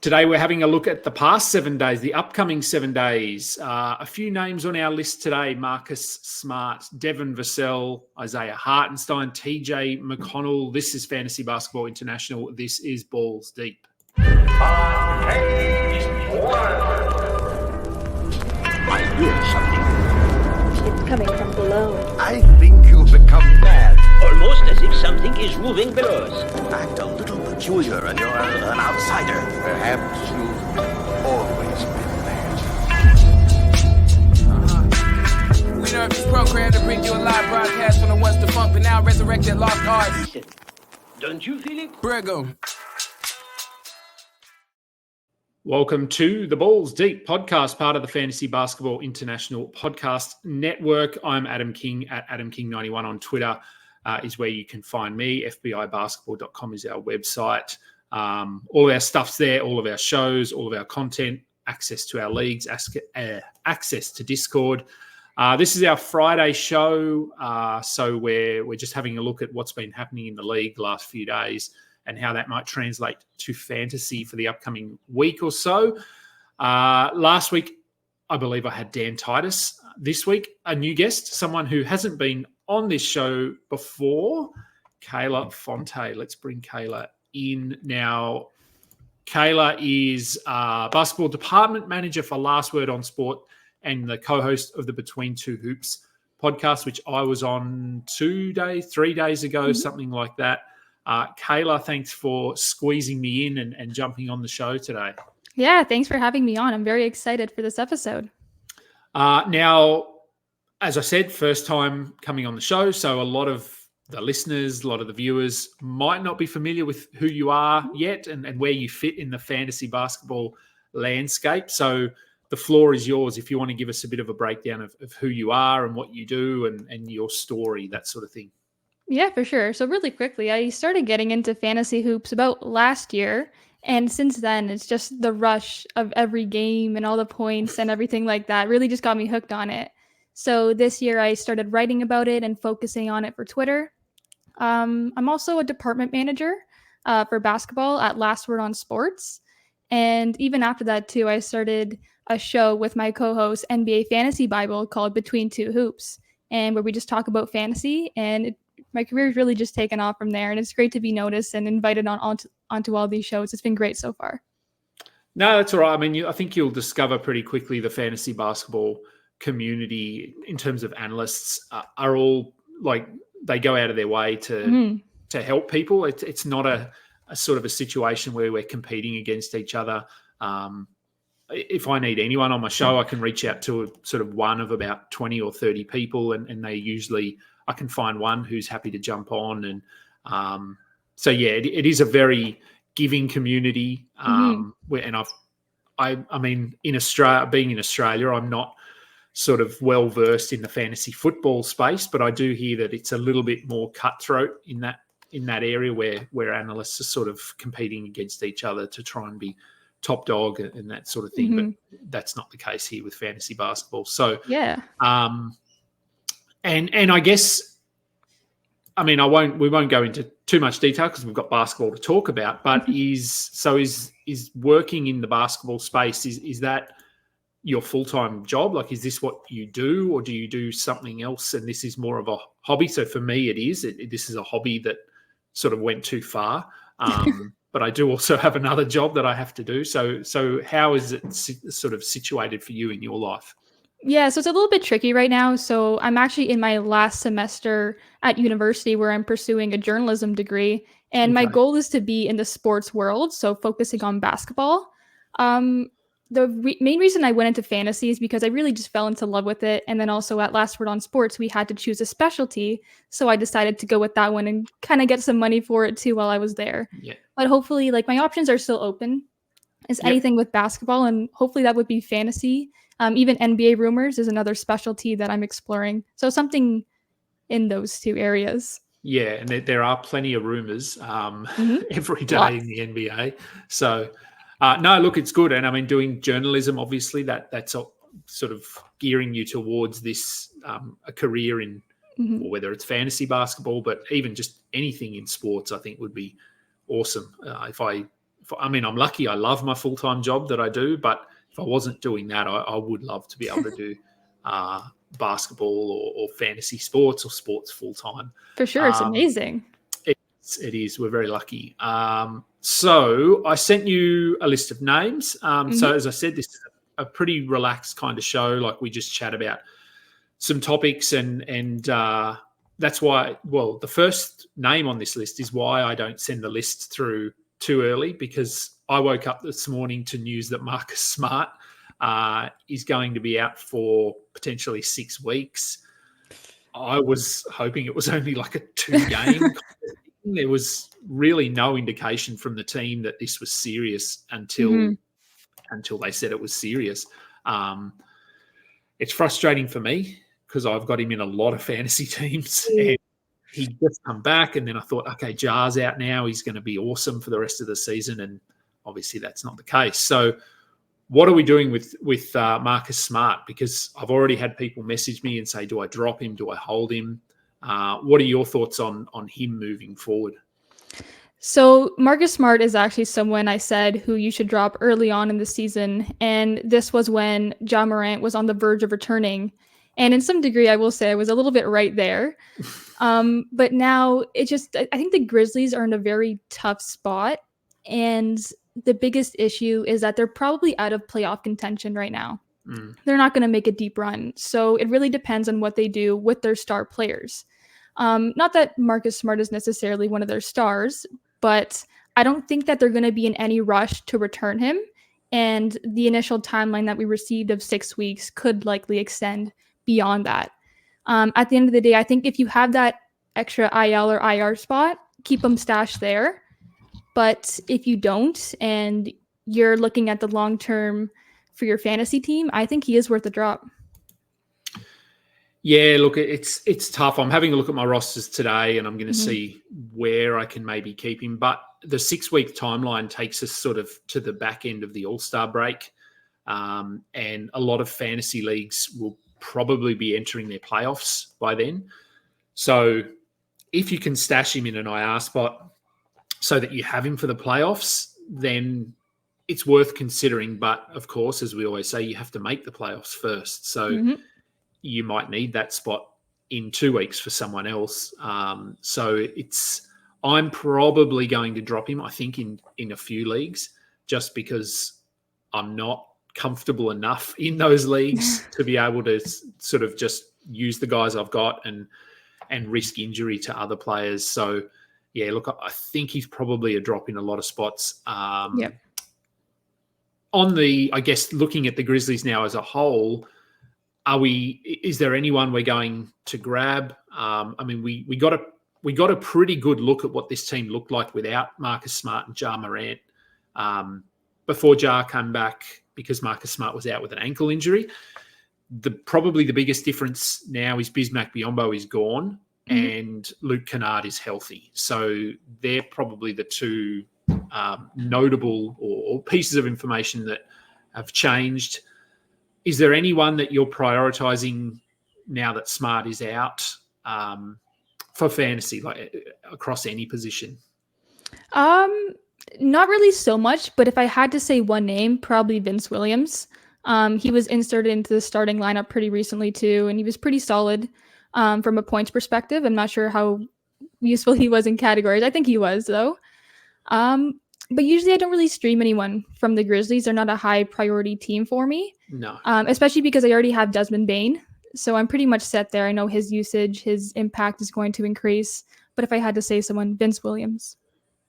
Today we're having a look at the past 7 days, the upcoming 7 days. A few names on our list today: Marcus Smart, Devin Vassell, Isaiah Hartenstein, TJ McConnell. This is Fantasy Basketball International. This is Balls Deep. I hear something. It's coming from below. I think you've become mad. Almost as if something is moving below us. Act a little peculiar and you're an outsider. Perhaps you've always been there. We nerve this program to bring you a live broadcast from the once defunct but now resurrected lost arts. Listen, don't you feel it? Brigham. Welcome to the Balls Deep podcast, part of the Fantasy Basketball International Podcast Network. I'm Adam King at AdamKing91 on Twitter. Is where you can find me. FBIbasketball.com is our website. All of our stuff's there, all of our shows, all of our content, access to our leagues, access to Discord. This is our Friday show, so we're just having a look at what's been happening in the league the last few days and how that might translate to fantasy for the upcoming week or so. Last week, I believe I had Dan Titus. This week, a new guest, someone who hasn't been on this show before, Kayla Fonte. Let's bring Kayla in now. Kayla is basketball department manager for Last Word on Sport and the co-host of the Between Two Hoops podcast, which I was on 3 days ago, something like that. Kayla, thanks for squeezing me in and jumping on the show today. Yeah, thanks for having me on. I'm very excited for this episode. Now, as I said, first time coming on the show, so a lot of the listeners, a lot of the viewers might not be familiar with who you are yet and where you fit in the fantasy basketball landscape. So the floor is yours if you want to give us a bit of a breakdown of who you are and what you do and your story, that sort of thing. Yeah, for sure. So really quickly, I started getting into fantasy hoops about last year. And since then, it's just the rush of every game and all the points and everything like that really just got me hooked on it. So this year I started writing about it and focusing on it for Twitter. I'm also a department manager for basketball at Last Word on Sports. And even after that too, I started a show with my co-host NBA Fantasy Bible called Between Two Hoops, and where we just talk about fantasy. And my career has really just taken off from there. And it's great to be noticed and invited onto all these shows. It's been great so far. No, that's all right. I mean, I think you'll discover pretty quickly the fantasy basketball community in terms of analysts are all like they go out of their way to help people. It's not a sort of a situation where we're competing against each other. If I need anyone on my show, I can reach out to a sort of one of about 20 or 30 people, and they usually I can find one who's happy to jump on. And so yeah, it is a very giving community. And I mean, in Australia, being in Australia, I'm not sort of well versed in the fantasy football space, but I do hear that it's a little bit more cutthroat in that area where analysts are sort of competing against each other to try and be top dog and that sort of thing. But that's not the case here with fantasy basketball. So yeah. And I guess, I mean, we won't go into too much detail because we've got basketball to talk about, but is working in the basketball space, is that your full-time job? Like, is this what you do, or do you do something else and this is more of a hobby? So for me, this is a hobby that sort of went too far. But I do also have another job that I have to do. So how is it sort of situated for you in your life? Yeah, so it's a little bit tricky right now. So I'm actually in my last semester at university where I'm pursuing a journalism degree. And my goal is to be in the sports world, so focusing on basketball. The main reason I went into fantasy is because I really just fell into love with it. And then also at Last Word on Sports, we had to choose a specialty. So I decided to go with that one and kind of get some money for it too while I was there. Yeah. But hopefully, like, my options are still open. Is anything with basketball, and hopefully that would be fantasy. Even NBA rumors is another specialty that I'm exploring. So something in those two areas. Yeah, and there are plenty of rumors every day in the NBA. So, no, look, it's good. And I mean, doing journalism, obviously, that's sort of gearing you towards this, a career in, whether it's fantasy basketball, but even just anything in sports, I think would be awesome. If I I'm lucky. I love my full-time job that I do, but if I wasn't doing that, I would love to be able to do basketball or fantasy sports or sports full-time. For sure. It's amazing. It is. We're very lucky. So I sent you a list of names. So as I said, this is a pretty relaxed kind of show. Like, we just chat about some topics and that's why, well, the first name on this list is why I don't send the list through too early, because I woke up this morning to news that Marcus Smart is going to be out for potentially 6 weeks. I was hoping it was only like a 2-game. There was really no indication from the team that this was serious until they said it was serious. It's frustrating for me because I've got him in a lot of fantasy teams, and he just come back, and then I thought, okay, Jar's out now. He's going to be awesome for the rest of the season, and obviously that's not the case. So what are we doing with Marcus Smart? Because I've already had people message me and say, do I drop him? Do I hold him? What are your thoughts on him moving forward? So Marcus Smart is actually someone I said who you should drop early on in the season. And this was when Ja Morant was on the verge of returning. And in some degree, I will say I was a little bit right there. But now I think the Grizzlies are in a very tough spot. And the biggest issue is that they're probably out of playoff contention right now. They're not going to make a deep run. So it really depends on what they do with their star players. Not that Marcus Smart is necessarily one of their stars, but I don't think that they're going to be in any rush to return him. And the initial timeline that we received of 6 weeks could likely extend beyond that. At the end of the day, I think if you have that extra IL or IR spot, keep them stashed there. But if you don't, and you're looking at the long term for your fantasy team, I think he is worth a drop. Yeah, look, it's tough. I'm having a look at my rosters today, and I'm going to see where I can maybe keep him. But the 6-week timeline takes us sort of to the back end of the All-Star break, and a lot of fantasy leagues will probably be entering their playoffs by then. So if you can stash him in an IR spot so that you have him for the playoffs, then it's worth considering. But of course, as we always say, you have to make the playoffs first. So you might need that spot in 2 weeks for someone else. So I'm probably going to drop him, I think, in a few leagues, just because I'm not comfortable enough in those leagues to be able to sort of just use the guys I've got and risk injury to other players. So yeah, look, I think he's probably a drop in a lot of spots. I guess looking at the Grizzlies now as a whole, is there anyone we're going to grab? We got a pretty good look at what this team looked like without Marcus Smart and Ja Morant before Ja came back, because Marcus Smart was out with an ankle injury. Probably the biggest difference now is Bismack Biyombo is gone and Luke Kennard is healthy. So they're probably the two notable or pieces of information that have changed. Is there anyone that you're prioritizing now that Smart is out for fantasy, like across any position? Not really so much, but if I had to say one name, probably Vince Williams. He was inserted into the starting lineup pretty recently too, and he was pretty solid from a points perspective. I'm not sure how useful he was in categories. I think he was, though. But usually I don't really stream anyone from the Grizzlies. They're not a high priority team for me. No. Especially because I already have Desmond Bane. So I'm pretty much set there. I know his usage, his impact is going to increase. But if I had to say someone, Vince Williams.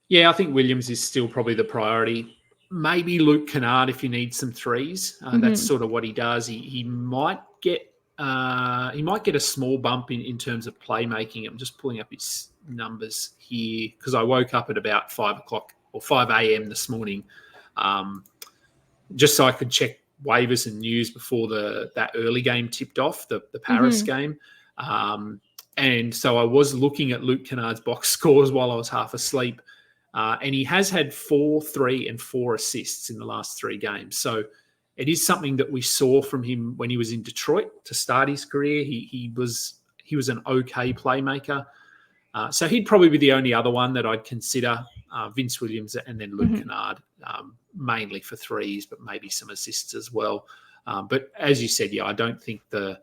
Yeah, I think Williams is still probably the priority. Maybe Luke Kennard if you need some threes. That's sort of what he does. He might get a small bump in terms of playmaking. I'm just pulling up his numbers here because I woke up at about 5 o'clock or 5 a.m. this morning, just so I could check waivers and news before that early game tipped off, the Paris game. And so I was looking at Luke Kennard's box scores while I was half asleep. And he has had 4, 3, and 4 assists in the last 3 games. So it is something that we saw from him when he was in Detroit to start his career. He was an okay playmaker. So he'd probably be the only other one that I'd consider Vince Williams and then Luke Kennard, mainly for threes, but maybe some assists as well. But as you said, I don't think the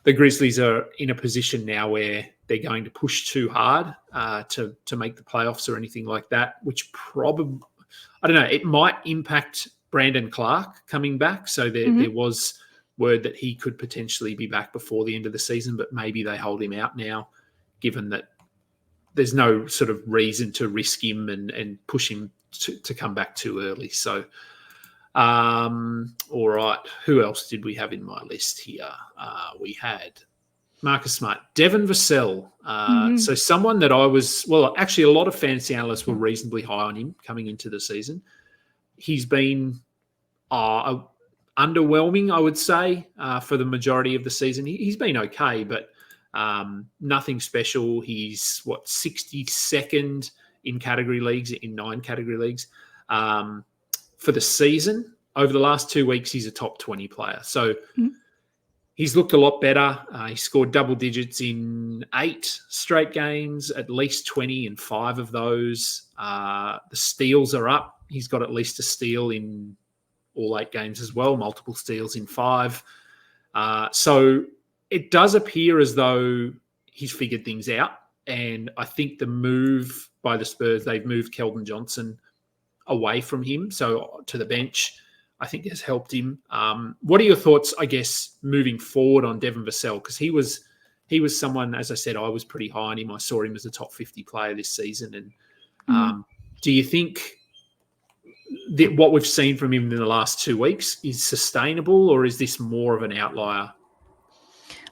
Grizzlies are in a position now where they're going to push too hard to make the playoffs or anything like that, which probably, I don't know, it might impact Brandon Clark coming back. So there was word that he could potentially be back before the end of the season, but maybe they hold him out now, given that there's no sort of reason to risk him and push him to come back too early. So, all right. Who else did we have in my list here? We had Marcus Smart, Devin Vassell. So someone that actually a lot of fantasy analysts were reasonably high on him coming into the season. He's been underwhelming, I would say, for the majority of the season. He's been okay, but nothing special. He's 62nd in category leagues, in 9 category leagues. For the season, over the last 2 weeks, he's a top 20 player. So he's looked a lot better. He scored double digits in 8 straight games, at least 20 in 5 of those. The steals are up. He's got at least a steal in all 8 games as well, multiple steals in 5. So it does appear as though he's figured things out. And I think the move by the Spurs, they've moved Keldon Johnson away from him, so to the bench, I think has helped him. What are your thoughts, I guess, moving forward on Devin Vassell? Because he was someone, as I said, I was pretty high on him. I saw him as a top 50 player this season. And do you think that what we've seen from him in the last 2 weeks is sustainable, or is this more of an outlier?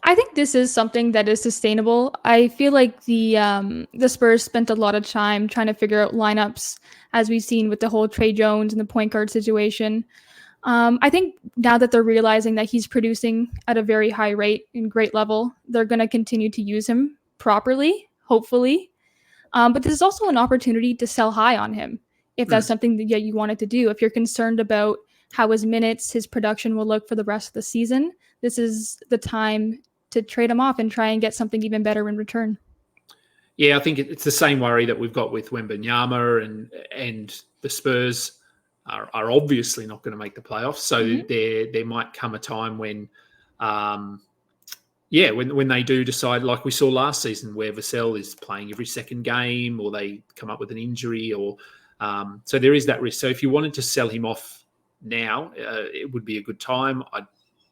I think this is something that is sustainable. I feel like the Spurs spent a lot of time trying to figure out lineups, as we've seen with the whole Trey Jones and the point guard situation. I think now that they're realizing that he's producing at a very high rate and great level, they're going to continue to use him properly, hopefully. But this is also an opportunity to sell high on him, if that's something that you wanted to do. If you're concerned about how his minutes, his production will look for the rest of the season, this is the time to trade him off and try and get something even better in return. Yeah, I think it's the same worry that we've got with Wembanyama, and the Spurs are obviously not going to make the playoffs. So there might come a time when, when they do decide, like we saw last season, where Vassell is playing every second game, or they come up with an injury, or so there is that risk. So if you wanted to sell him off now, it would be a good time. I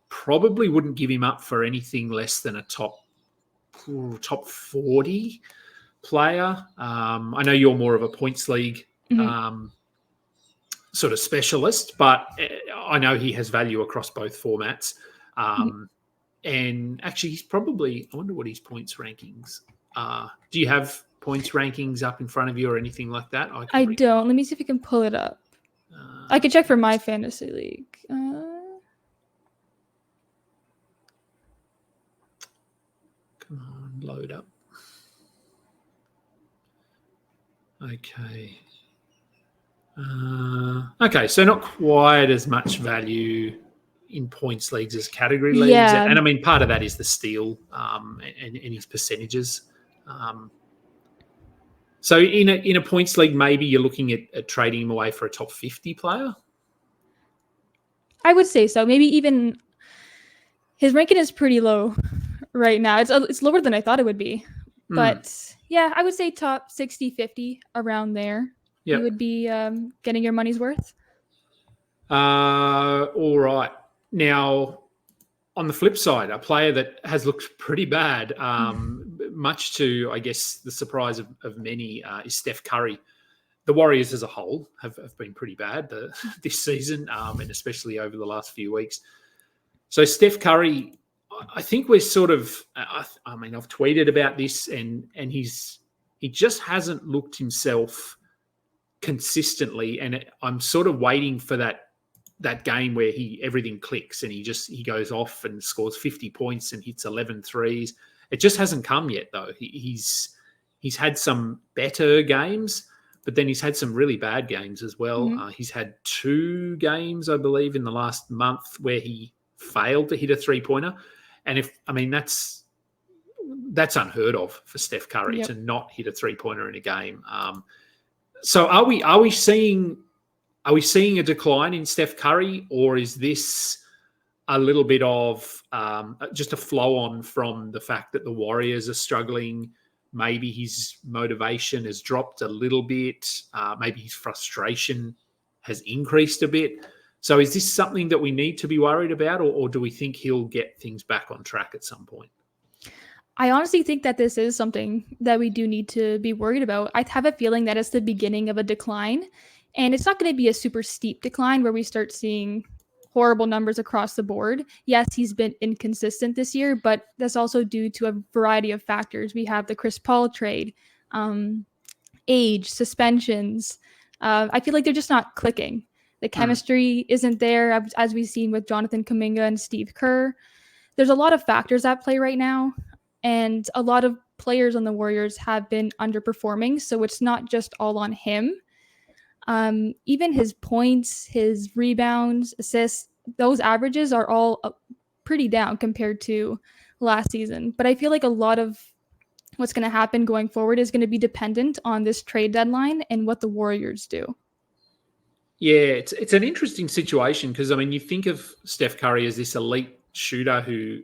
probably wouldn't give him up for anything less than a top 40 player. I know you're more of a points league sort of specialist, but I know he has value across both formats. And actually, he's probably, I wonder what his points rankings are. Do you have points rankings up in front of you or anything like that? I don't. Let me see if I can pull it up. I can check for my fantasy league. Come on, load up. Okay. Okay, so not quite as much value in points leagues as category leagues. Yeah. And I mean, part of that is the steal and his percentages. So in a points league, maybe you're looking at trading him away for a top 50 player? I would say so. Maybe even his ranking is pretty low right now. It's lower than I thought it would be. But yeah, I would say top 60, 50, around there. Yep. You would be getting your money's worth. All right. Now, on the flip side, a player that has looked pretty bad, much to, I guess, the surprise of many, is Steph Curry. The Warriors as a whole have been pretty bad this season, and especially over the last few weeks. So Steph Curry, I think we're sort of, I mean, I've tweeted about this, and he just hasn't looked himself consistently, and I'm sort of waiting for that game where everything clicks and he goes off and scores 50 points and hits 11 threes. It just hasn't come yet, though. He's had some better games, but then he's had some really bad games as well. He's had 2 games, I believe, in the last month where he failed to hit a three-pointer. And that's unheard of for Steph Curry to not hit a three-pointer in a game. So are we seeing a decline in Steph Curry, or is this a little bit of just a flow on from the fact that the Warriors are struggling? Maybe his motivation has dropped a little bit. Maybe his frustration has increased a bit. So is this something that we need to be worried about, or do we think he'll get things back on track at some point? I honestly think that this is something that we do need to be worried about. I have a feeling that it's the beginning of a decline, and it's not going to be a super steep decline where we start seeing horrible numbers across the board. Yes, he's been inconsistent this year, but that's also due to a variety of factors. We have the Chris Paul trade, age, suspensions. I feel like they're just not clicking. The chemistry isn't there, as we've seen with Jonathan Kuminga and Steve Kerr. There's a lot of factors at play right now, and a lot of players on the Warriors have been underperforming, so it's not just all on him. Even his points, his rebounds, assists, those averages are all pretty down compared to last season. But I feel like a lot of what's going to happen going forward is going to be dependent on this trade deadline and what the Warriors do. Yeah, it's an interesting situation because, I mean, you think of Steph Curry as this elite shooter who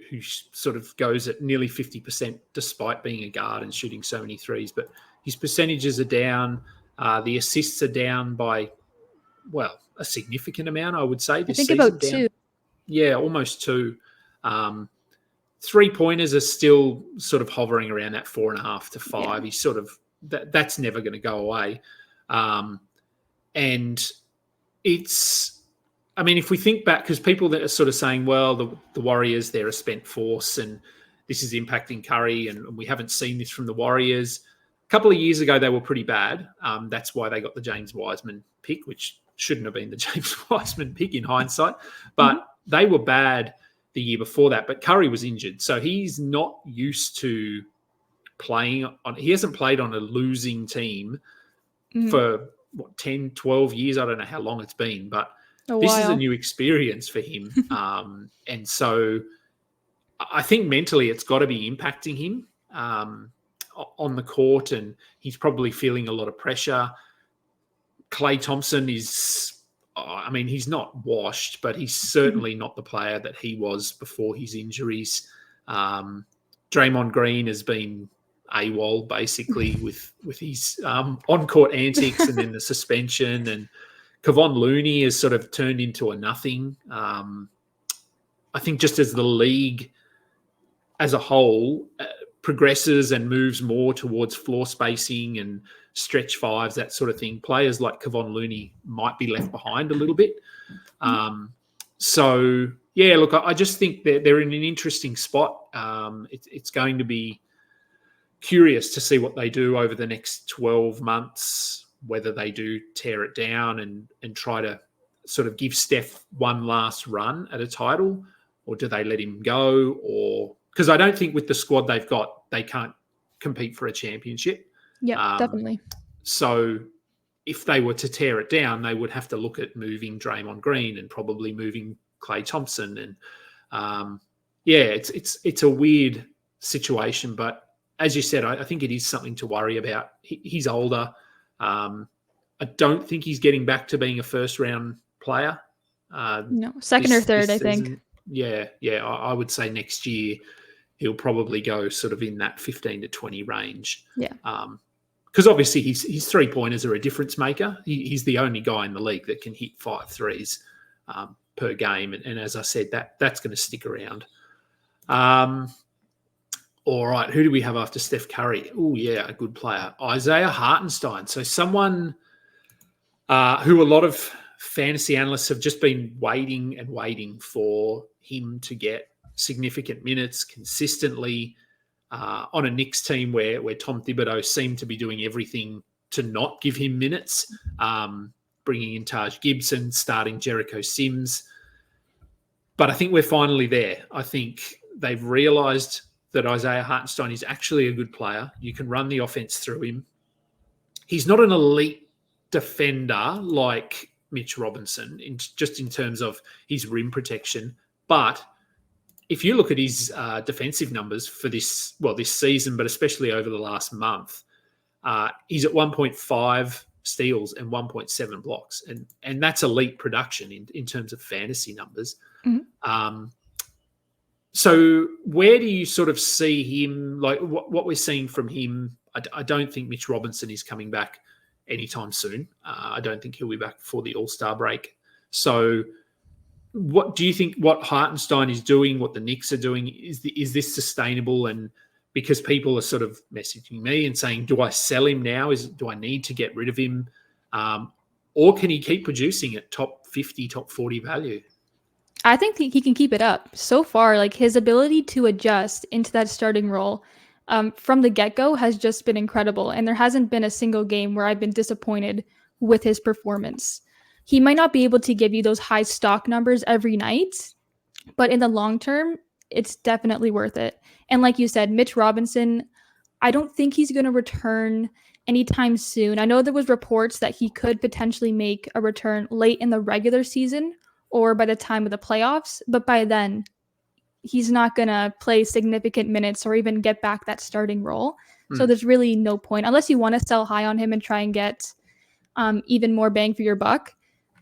sort of goes at nearly 50% despite being a guard and shooting so many threes, but his percentages are down. The assists are down by, well, a significant amount, I would say. This I think season, about down. 2. Yeah, almost 2. 3-pointers are still sort of hovering around that 4.5 to 5. Yeah. He's sort of that's never going to go away. And it's, I mean, if we think back, because people that are sort of saying, well, the Warriors, they're a spent force and this is impacting Curry, and we haven't seen this from the Warriors. A couple of years ago, they were pretty bad. That's why they got the James Wiseman pick, which shouldn't have been the James Wiseman pick in hindsight. But they were bad the year before that. But Curry was injured, so he's not used to playing on. He hasn't played on a losing team for 10, 12 years. I don't know how long it's been, but this is a new experience for him. And so I think mentally it's got to be impacting him on the court, and he's probably feeling a lot of pressure. Klay Thompson is, I mean, he's not washed, but he's certainly not the player that he was before his injuries. Draymond Green has been AWOL basically with his on-court antics and then the suspension, and Kevon Looney has sort of turned into a nothing. I think just as the league as a whole progresses and moves more towards floor spacing and stretch fives, that sort of thing, players like Kevon Looney might be left behind a little bit. So, yeah, look, I just think they're in an interesting spot. It's going to be curious to see what they do over the next 12 months, whether they do tear it down and try to sort of give Steph one last run at a title, or do they let him go? Or because I don't think with the squad they've got, they can't compete for a championship. Yeah, definitely. So if they were to tear it down, they would have to look at moving Draymond Green and probably moving Klay Thompson. And it's a weird situation, but as you said, I think it is something to worry about. He's older. I don't think he's getting back to being a first-round player. No, second or third, I think. Yeah, I would say next year he'll probably go sort of in that 15 to 20 range. Yeah. Because obviously his three-pointers are a difference maker. He's the only guy in the league that can hit 5 threes per game. And as I said, that's going to stick around. All right, who do we have after Steph Curry? Oh, yeah, a good player. Isaiah Hartenstein. So someone who a lot of fantasy analysts have just been waiting for him to get significant minutes consistently on a Knicks team where Tom Thibodeau seemed to be doing everything to not give him minutes, bringing in Taj Gibson, starting Jericho Sims. But I think we're finally there. I think they've realised that Isaiah Hartenstein is actually a good player. You can run the offense through him. He's not an elite defender like Mitch Robinson, just in terms of his rim protection. But if you look at his defensive numbers for this season, but especially over the last month, he's at 1.5 steals and 1.7 blocks. And that's elite production in terms of fantasy numbers. So where do you sort of see him, like what we're seeing from him? I don't think Mitch Robinson is coming back anytime soon. I don't think he'll be back before the All-Star break. So what do you think what Hartenstein is doing, what the Knicks are doing, is this sustainable? And because people are sort of messaging me and saying, do I sell him now? Do I need to get rid of him? Or can he keep producing at top 50, top 40 value? I think he can keep it up. So far, like his ability to adjust into that starting role from the get-go has just been incredible. And there hasn't been a single game where I've been disappointed with his performance. He might not be able to give you those high stock numbers every night, but in the long term, it's definitely worth it. And like you said, Mitch Robinson, I don't think he's going to return anytime soon. I know there was reports that he could potentially make a return late in the regular season or by the time of the playoffs, but by then, he's not going to play significant minutes or even get back that starting role. So there's really no point, unless you want to sell high on him and try and get even more bang for your buck.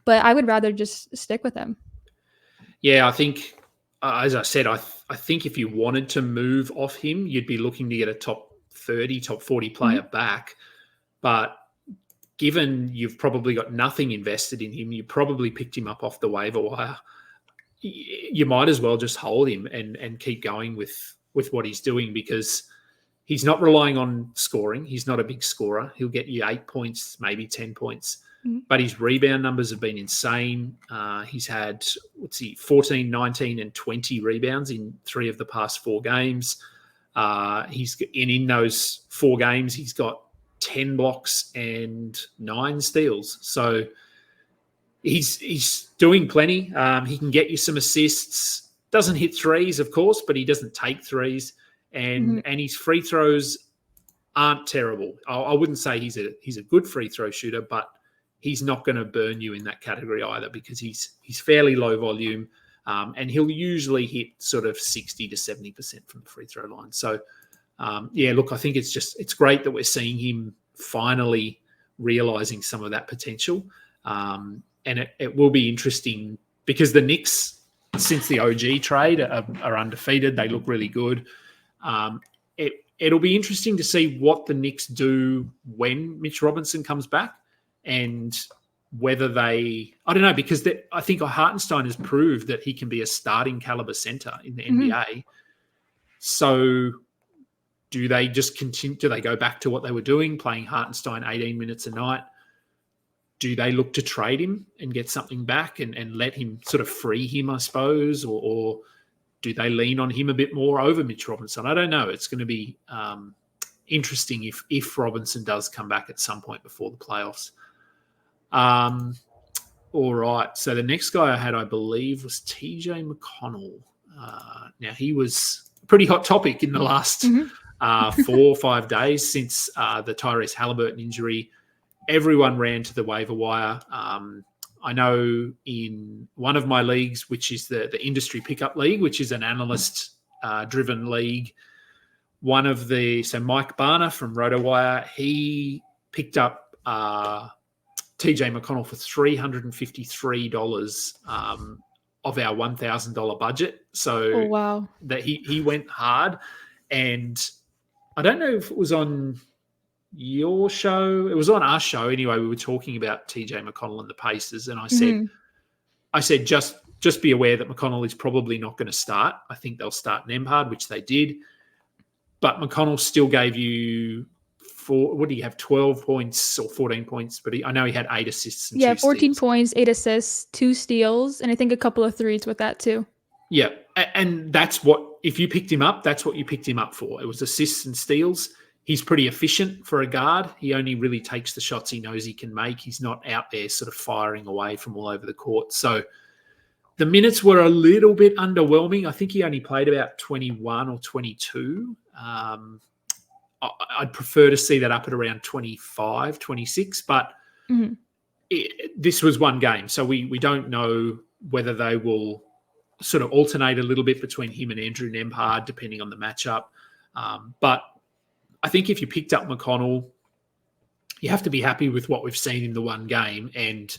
But I would rather just stick with him. Yeah, I think, as I said, I think if you wanted to move off him, you'd be looking to get a top 30, top 40 player back. But given you've probably got nothing invested in him, you probably picked him up off the waiver wire, you might as well just hold him and keep going with what he's doing, because he's not relying on scoring. He's not a big scorer. He'll get you 8 points, maybe 10 points. But his rebound numbers have been insane. He's had, 14, 19, and 20 rebounds in 3 of the past 4 games. In those 4 games, he's got 10 blocks and 9 steals. So he's doing plenty. He can get you some assists. Doesn't hit threes, of course, but he doesn't take threes. And his free throws aren't terrible. I wouldn't say he's a good free throw shooter, but he's not going to burn you in that category either, because he's fairly low volume, and he'll usually hit sort of 60 to 70% from the free throw line. So, look, I think it's great that we're seeing him finally realizing some of that potential. And it will be interesting because the Knicks, since the OG trade, are undefeated. They look really good. It'll be interesting to see what the Knicks do when Mitch Robinson comes back, and whether I don't know, because I think Hartenstein has proved that he can be a starting caliber center in the NBA. So do they just continue? Do they go back to what they were doing, playing Hartenstein 18 minutes a night? Do they look to trade him and get something back and let him sort of free him, I suppose? Or do they lean on him a bit more over Mitch Robinson? I don't know. It's going to be interesting if Robinson does come back at some point before the playoffs. All right. So the next guy I had, I believe, was TJ McConnell. Now, he was a pretty hot topic in the last 4 or 5 days since the Tyrese Halliburton injury. Everyone ran to the waiver wire. I know in one of my leagues, which is the industry pickup league, which is an analyst-driven league, so Mike Barner from RotoWire, he picked up TJ McConnell for $353 of our $1,000 budget. So wow, that he went hard. And I don't know if it was on your show. It was on our show anyway. We were talking about TJ McConnell and the Pacers, and I said just be aware that McConnell is probably not going to start. I think they'll start Nembhard, which they did, but McConnell still gave you 12 points or 14 points? But I know he had 8 assists and 2 14 steals. points, 8 assists, 2 steals, and I think a couple of threes with that too. Yeah, and that's what, if you picked him up, that's what you picked him up for. It was assists and steals. He's pretty efficient for a guard. He only really takes the shots he knows he can make. He's not out there sort of firing away from all over the court. So the minutes were a little bit underwhelming. I think he only played about 21 or 22. I'd prefer to see that up at around 25, 26, but this was one game. So we don't know whether they will sort of alternate a little bit between him and Andrew Nembhard, depending on the matchup. But I think if you picked up McConnell, you have to be happy with what we've seen in the one game. And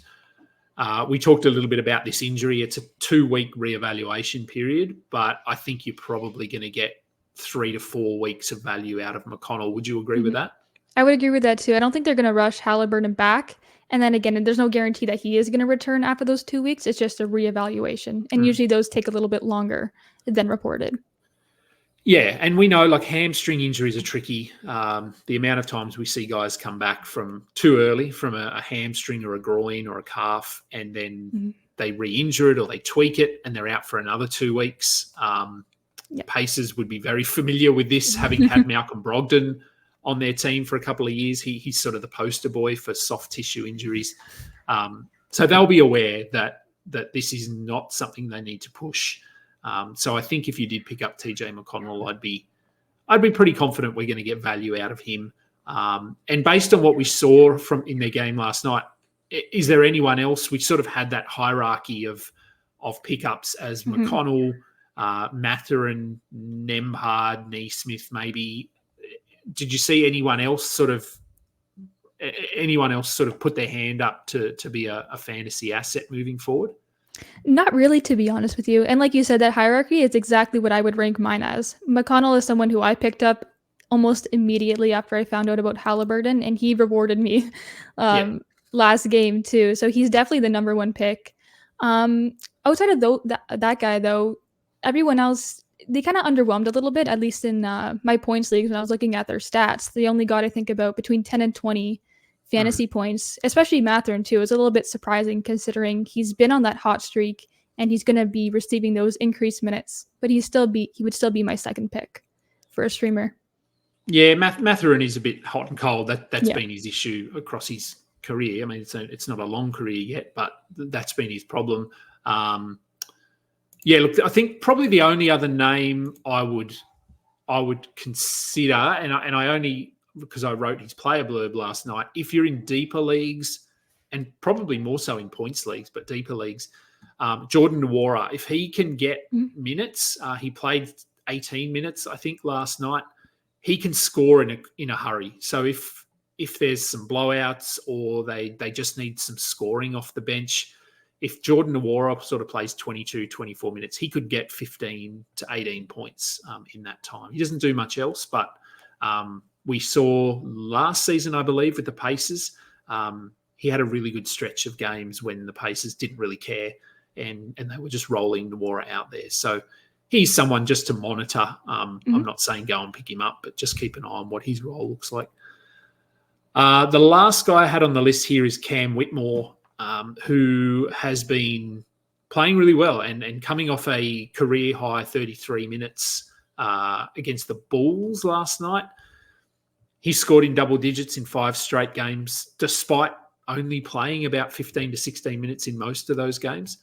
we talked a little bit about this injury. It's a 2-week reevaluation period, but I think you're probably going to get 3 to 4 weeks of value out of McConnell. Would you agree with that? I would agree with that too. I don't think they're going to rush Halliburton back. And then again, there's no guarantee that he is going to return after those 2 weeks. It's just a reevaluation. And usually those take a little bit longer than reported. Yeah, and we know like hamstring injuries are tricky. The amount of times we see guys come back from too early from a hamstring or a groin or a calf, and then they re-injure it or they tweak it and they're out for another 2 weeks. Pacers would be very familiar with this, having had Malcolm Brogdon on their team for a couple of years. He's sort of the poster boy for soft tissue injuries. So they'll be aware that this is not something they need to push. So I think if you did pick up TJ McConnell, I'd be pretty confident we're going to get value out of him. And based on what we saw from in their game last night, is there anyone else? We sort of had that hierarchy of pickups as McConnell, Mathurin, Nembhard, Neesmith, maybe. Did you see anyone else sort of put their hand up to be a fantasy asset moving forward? Not really, to be honest with you. And like you said, that hierarchy is exactly what I would rank mine as. McConnell is someone who I picked up almost immediately after I found out about Halliburton, and he rewarded me last game too. So he's definitely the number one pick. Outside of that guy, though, everyone else, they kind of underwhelmed a little bit, at least in my points leagues when I was looking at their stats. They only got, I think, about between 10 and 20 fantasy points, especially Mathurin too. It's a little bit surprising considering he's been on that hot streak and he's going to be receiving those increased minutes, but he would still be my second pick for a streamer. Yeah, Mathurin is a bit hot and cold. That's been his issue across his career. I mean, it's not a long career yet, but that's been his problem. Look, I think probably the only other name I would consider, and I only because I wrote his player blurb last night. If you're in deeper leagues, and probably more so in points leagues, but deeper leagues, Jordan Nwora, if he can get minutes, he played 18 minutes, I think, last night. He can score in a hurry. So if there's some blowouts or they just need some scoring off the bench, if Jordan Nwora sort of plays 22, 24 minutes, he could get 15 to 18 points in that time. He doesn't do much else, but we saw last season, I believe, with the Pacers, he had a really good stretch of games when the Pacers didn't really care and they were just rolling Nwora out there. So he's someone just to monitor. I'm not saying go and pick him up, but just keep an eye on what his role looks like. The last guy I had on the list here is Cam Whitmore, who has been playing really well and coming off a career-high 33 minutes against the Bulls last night. He scored in double digits in 5 straight games, despite only playing about 15 to 16 minutes in most of those games.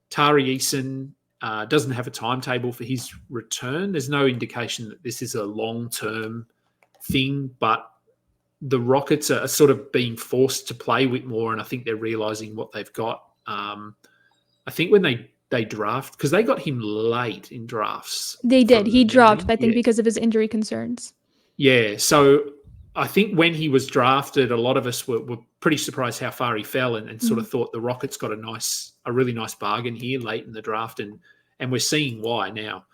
Tari Eason doesn't have a timetable for his return. There's no indication that this is a long-term thing, but the Rockets are sort of being forced to play Whitmore, and I think they're realising what they've got. I think when they draft, because they got him late in drafts. They did. He dropped, I think, because of his injury concerns. Yeah, so I think when he was drafted, a lot of us were pretty surprised how far he fell and sort of thought the Rockets got a really nice bargain here late in the draft, and we're seeing why now.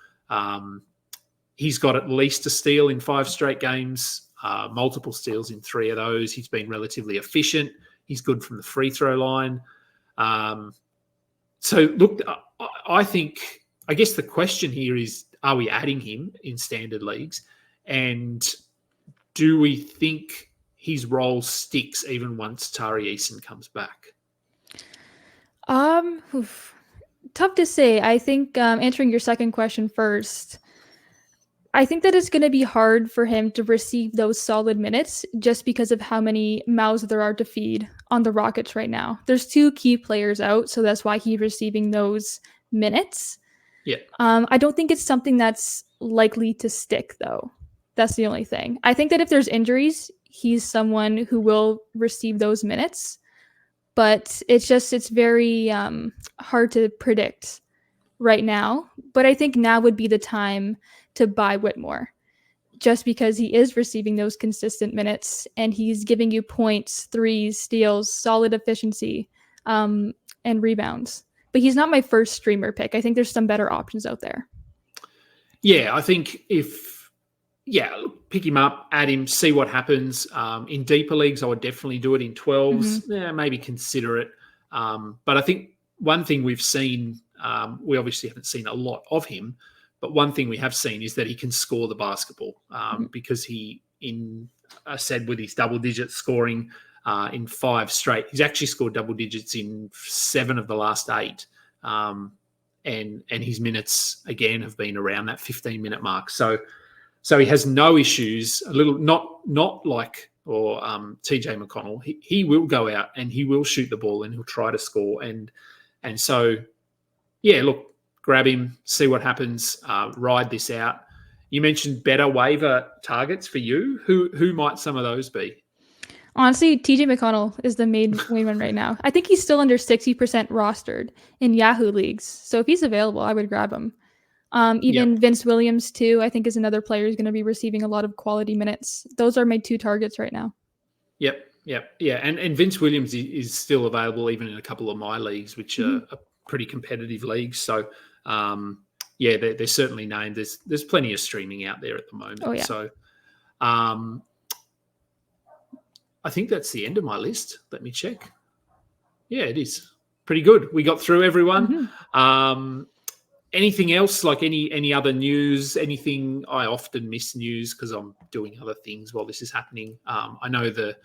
He's got at least a steal in 5 straight games, multiple steals in 3 of those. He's been relatively efficient. He's good from the free throw line. So, look, I guess the question here is, are we adding him in standard leagues? And do we think his role sticks even once Tari Eason comes back? Tough to say. I think answering your second question first, I think that it's going to be hard for him to receive those solid minutes just because of how many mouths there are to feed on the Rockets right now. There's 2 key players out, so that's why he's receiving those minutes. Yeah. I don't think it's something that's likely to stick, though. That's the only thing. I think that if there's injuries, he's someone who will receive those minutes, but it's very hard to predict right now. But I think now would be the time to buy Whitmore. just because he is receiving those consistent minutes and he's giving you points, threes, steals, solid efficiency, and rebounds. But he's not my first streamer pick. I think there's some better options out there. Yeah, I think pick him up, add him, see what happens. In deeper leagues, I would definitely do it. In 12s, maybe consider it. But I think one thing we've seen, we obviously haven't seen a lot of him, but one thing we have seen is that he can score the basketball because I said with his double-digit scoring in 5 straight, he's actually scored double digits in 7 of the last 8. And his minutes, again, have been around that 15-minute mark. So he has no issues, a little not like TJ McConnell. He will go out and he will shoot the ball and he'll try to score. And so, yeah, look, grab him, see what happens, ride this out. You mentioned better waiver targets for you. Who might some of those be? Honestly, TJ McConnell is the main one right now. I think he's still under 60% rostered in Yahoo leagues. So if he's available, I would grab him. Vince Williams, too, I think is another player who's going to be receiving a lot of quality minutes. Those are my 2 targets right now. Yep. Yeah. And Vince Williams is still available even in a couple of my leagues, which are pretty competitive leagues. So, they're certainly named. There's plenty of streaming out there at the moment. Oh, yeah. So, I think that's the end of my list. Let me check. Yeah, it is. Pretty good. We got through everyone. Anything else, like any other news, anything? I often miss news because I'm doing other things while this is happening. I know the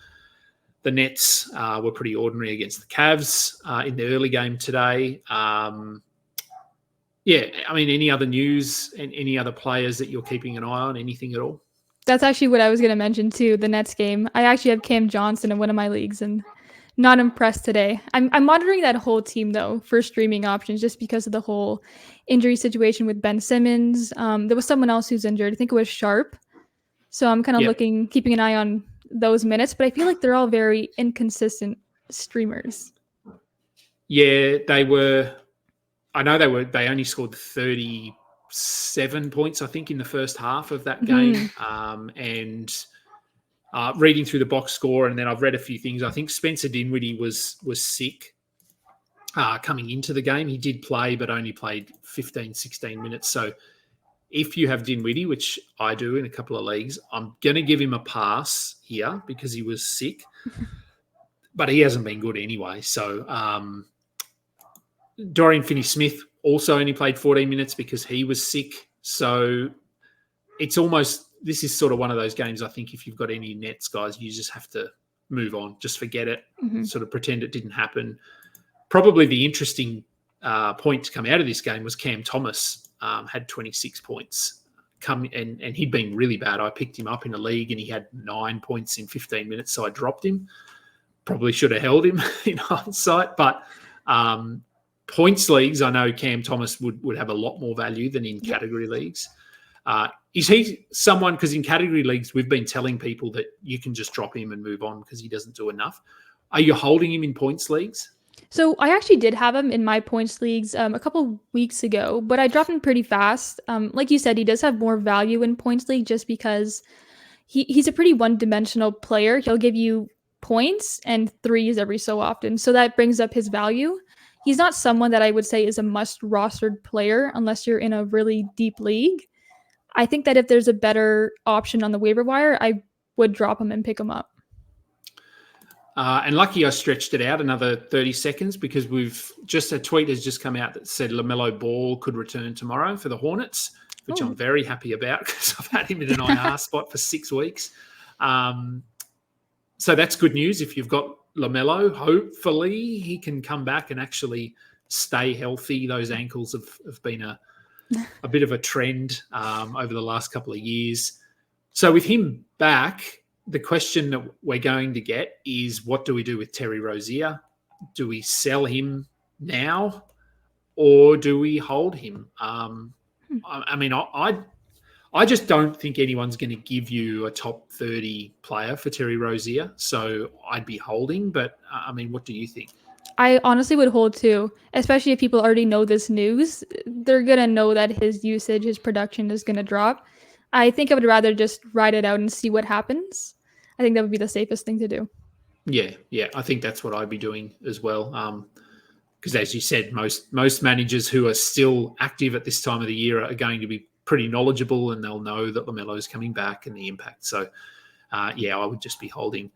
Nets were pretty ordinary against the Cavs in the early game today. Any other news and any other players that you're keeping an eye on, anything at all? That's actually what I was going to mention too, the Nets game. I actually have Cam Johnson in one of my leagues and not impressed today. I'm monitoring that whole team though for streaming options just because of the whole injury situation with Ben Simmons. There was someone else who's injured. I think it was Sharp. So I'm kind of keeping an eye on those minutes, but I feel like they're all very inconsistent streamers. Yeah, they were. I know they only scored 37 points, I think, in the first half of that game. Reading through the box score, and then I've read a few things. I think Spencer Dinwiddie was sick coming into the game. He did play, but only played 15, 16 minutes. So if you have Dinwiddie, which I do in a couple of leagues, I'm going to give him a pass here because he was sick. But he hasn't been good anyway. So Dorian Finney-Smith also only played 14 minutes because he was sick. So it's almost, this is sort of one of those games, I think, if you've got any Nets guys, you just have to move on, just forget it, sort of pretend it didn't happen. Probably the interesting point to come out of this game was Cam Thomas had 26 points and he'd been really bad. I picked him up in a league and he had 9 points in 15 minutes, so I dropped him. Probably should have held him in hindsight, but points leagues, I know Cam Thomas would have a lot more value than in category leagues. Is he someone, because in category leagues, we've been telling people that you can just drop him and move on because he doesn't do enough. Are you holding him in points leagues? So I actually did have him in my points leagues a couple weeks ago, but I dropped him pretty fast. Like you said, he does have more value in points league just because he's a pretty one-dimensional player. He'll give you points and threes every so often. So that brings up his value. He's not someone that I would say is a must-rostered player unless you're in a really deep league. I think that if there's a better option on the waiver wire, I would drop him and pick him up. And lucky I stretched it out another 30 seconds because a tweet has just come out that said LaMelo Ball could return tomorrow for the Hornets, which I'm very happy about because I've had him in an IR spot for 6 weeks. So that's good news. If you've got LaMelo, hopefully he can come back and actually stay healthy. Those ankles have been a bit of a trend over the last couple of years. So with him back, the question that we're going to get is, what do we do with Terry Rozier? Do we sell him now or do we hold him? I just don't think anyone's going to give you a top 30 player for Terry Rozier. So I'd be holding, but what do you think? I honestly would hold too, especially if people already know this news. They're going to know that his usage, his production is going to drop. I think I would rather just ride it out and see what happens. I think that would be the safest thing to do. Yeah. I think that's what I'd be doing as well. Because as you said, most managers who are still active at this time of the year are going to be pretty knowledgeable, and they'll know that LaMelo's coming back and the impact. So, I would just be holding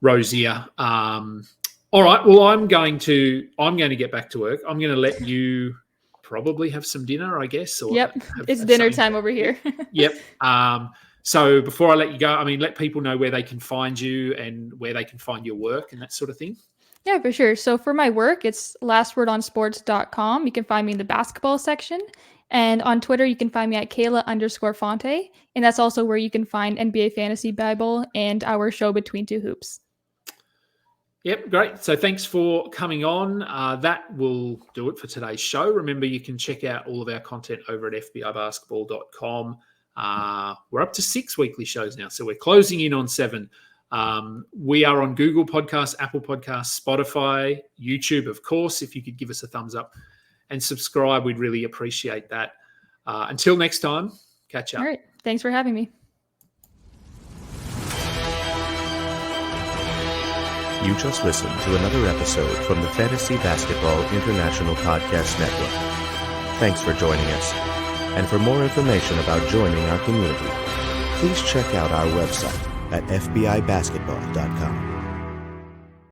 rosier. All right. Well, I'm going to get back to work. I'm going to let you probably have some dinner, I guess. Or yep. It's dinner time over here. Yep. So before I let you go, let people know where they can find you and where they can find your work and that sort of thing. Yeah, for sure. So for my work, it's lastwordonsports.com. You can find me in the basketball section. And on Twitter, you can find me at Kayla_Fonte. And that's also where you can find NBA Fantasy Bible and our show Between Two Hoops. Yep, great. So thanks for coming on. That will do it for today's show. Remember, you can check out all of our content over at fbibasketball.com. We're up to 6 weekly shows now, so we're closing in on 7. We are on Google Podcasts, Apple Podcasts, Spotify, YouTube, of course. If you could give us a thumbs up and subscribe, we'd really appreciate that. Until next time, catch up. All right. Thanks for having me. You just listened to another episode from the Fantasy Basketball International Podcast Network. Thanks for joining us. And for more information about joining our community, please check out our website at fbibasketball.com.